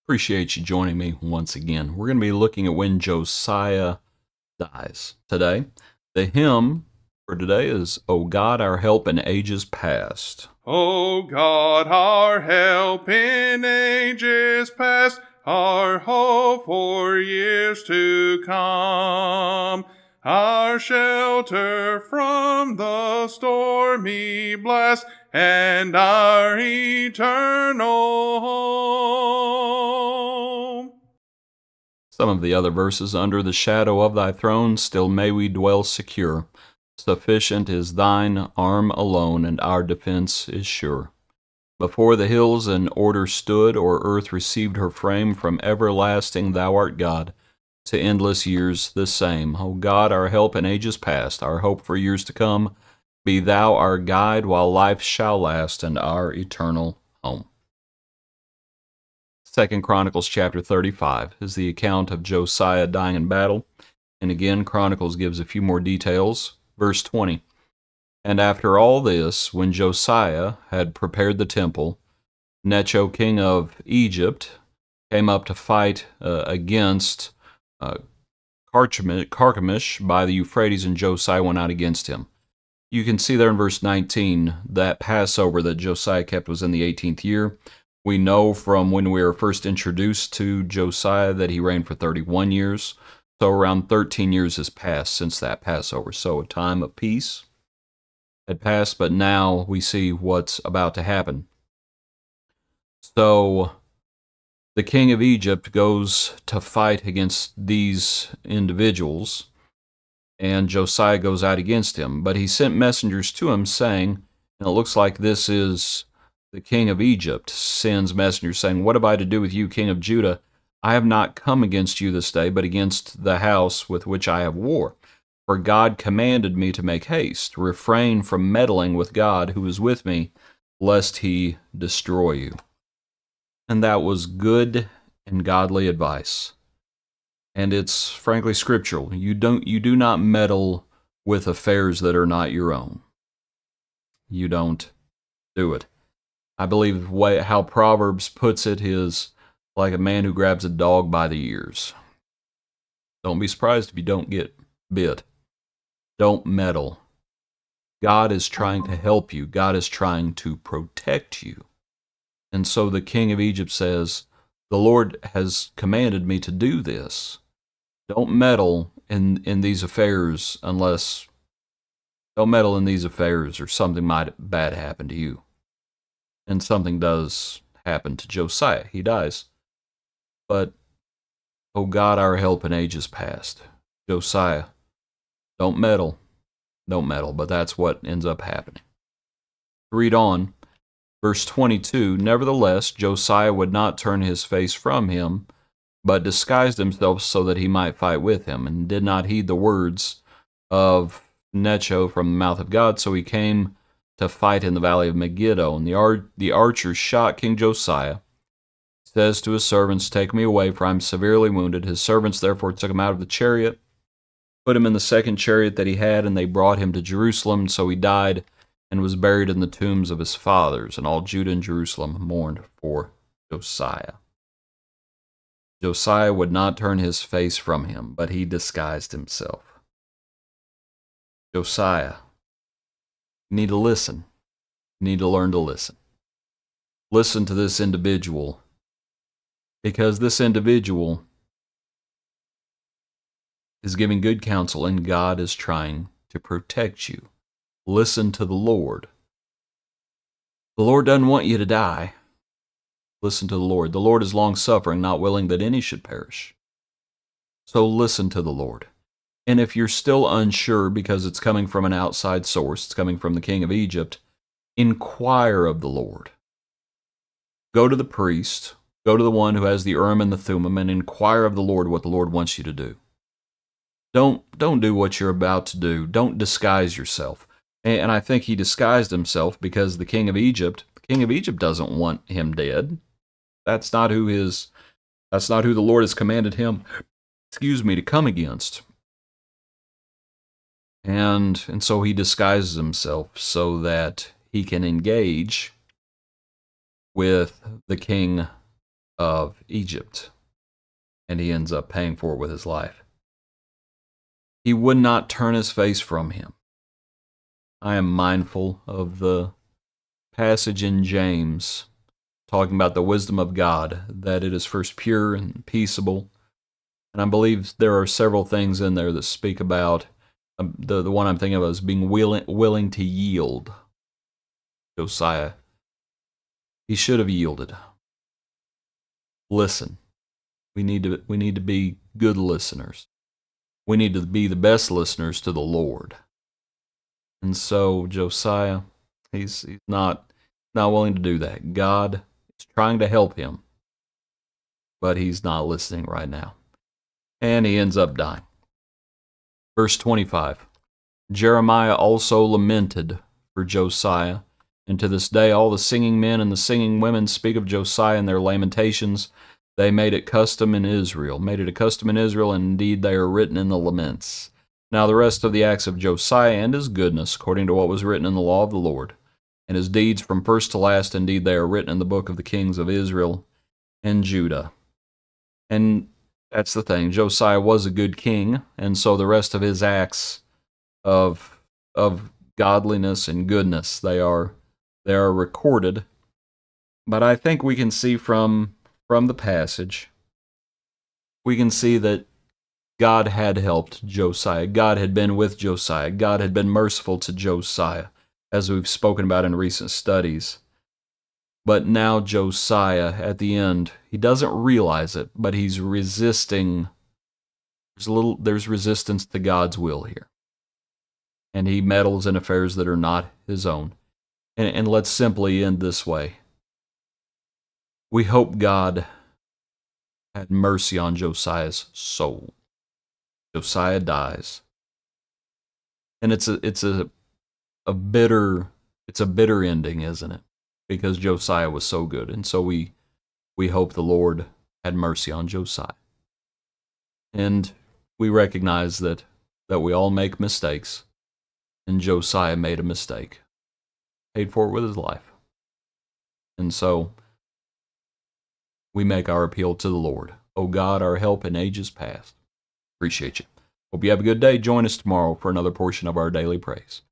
Appreciate you joining me once again. We're going to be looking at when Josiah dies today. The hymn for today is, O God, our help in ages past. O God, our help in ages past, our hope for years to come, our shelter from the stormy blast, and our eternal home. Some of the other verses, under the shadow of thy throne, still may we dwell secure. Sufficient is thine arm alone, and our defense is sure. Before the hills in order stood, or earth received her frame, from everlasting thou art God, to endless years the same. O God, our help in ages past, our hope for years to come, be thou our guide while life shall last, and our eternal home. 2 Chronicles chapter 35 is the account of Josiah dying in battle, and again Chronicles gives a few more details. Verse 20, And after all this, when Josiah had prepared the temple, Necho king of Egypt came up to fight against Carchemish by the Euphrates, and Josiah went out against him. You can see there in verse 19 that Passover that Josiah kept was in the 18th year. We know from when we were first introduced to Josiah that he reigned for 31 years. So around 13 years has passed since that Passover. So a time of peace had passed, but now we see what's about to happen. So the king of Egypt goes to fight against these individuals, and Josiah goes out against him. But he sent messengers to him saying, and it looks like this is the king of Egypt sends messengers saying, What have I to do with you, king of Judah? I have not come against you this day, but against the house with which I have war. For God commanded me to make haste, refrain from meddling with God who is with me, lest he destroy you. And that was good and godly advice. And it's frankly scriptural. You do not meddle with affairs that are not your own. You don't do it. I believe how Proverbs puts it is like a man who grabs a dog by the ears. Don't be surprised if you don't get bit. Don't meddle. God is trying to help you. God is trying to protect you. And so the king of Egypt says, the Lord has commanded me to do this. Don't meddle in these affairs don't meddle in these affairs or something bad happen to you. And something does happen to Josiah. He dies. But, O God, our help in ages past. Josiah, don't meddle. Don't meddle. But that's what ends up happening. Read on. Verse 22, Nevertheless, Josiah would not turn his face from him, but disguised himself so that he might fight with him, and did not heed the words of Necho from the mouth of God. So he came to fight in the valley of Megiddo. And the archer shot King Josiah. Says to his servants, Take me away, for I am severely wounded. His servants therefore took him out of the chariot, put him in the second chariot that he had, and they brought him to Jerusalem. So he died and was buried in the tombs of his fathers. And all Judah and Jerusalem mourned for Josiah. Josiah would not turn his face from him, but he disguised himself. Josiah, you need to listen. You need to learn to listen. Listen to this individual, because this individual is giving good counsel, and God is trying to protect you. Listen to the Lord. The Lord doesn't want you to die. Listen to the Lord. The Lord is long-suffering, not willing that any should perish. So listen to the Lord. And if you're still unsure because it's coming from an outside source, it's coming from the king of Egypt, inquire of the Lord. Go to the priest, go to the one who has the Urim and the Thummim, and inquire of the Lord what the Lord wants you to do. Don't do what you're about to do. Don't disguise yourself. And I think he disguised himself because the king of Egypt doesn't want him dead. That's not who the Lord has commanded him, to come against. And so he disguises himself so that he can engage with the king of Egypt, and he ends up paying for it with his life. He would not turn his face from him. I am mindful of the passage in James talking about the wisdom of God, that it is first pure and peaceable. And I believe there are several things in there that speak about, the one I'm thinking of is being willing to yield. Josiah, he should have yielded. Listen. We need to be good listeners. We need to be the best listeners to the Lord. And so Josiah, he's not willing to do that. God is trying to help him, but he's not listening right now. And he ends up dying. Verse 25. Jeremiah also lamented for Josiah, and to this day all the singing men and the singing women speak of Josiah in their lamentations. They made it a custom in Israel, and indeed they are written in the laments. Now the rest of the acts of Josiah and his goodness, according to what was written in the law of the Lord, and his deeds from first to last, indeed they are written in the book of the kings of Israel and Judah. And that's the thing, Josiah was a good king, and so the rest of his acts of godliness and goodness, they are recorded. But I think we can see from the passage, we can see that God had helped Josiah. God had been with Josiah. God had been merciful to Josiah, as we've spoken about in recent studies. But now Josiah, at the end, he doesn't realize it, but he's resisting. There's resistance to God's will here. And he meddles in affairs that are not his own. And let's simply end this way. We hope God had mercy on Josiah's soul. Josiah dies, and it's a bitter ending, isn't it? Because Josiah was so good, and so we hope the Lord had mercy on Josiah. And we recognize that we all make mistakes, and Josiah made a mistake, paid for it with his life, and so we make our appeal to the Lord. O God, our help in ages past. Appreciate you. Hope you have a good day. Join us tomorrow for another portion of our daily praise.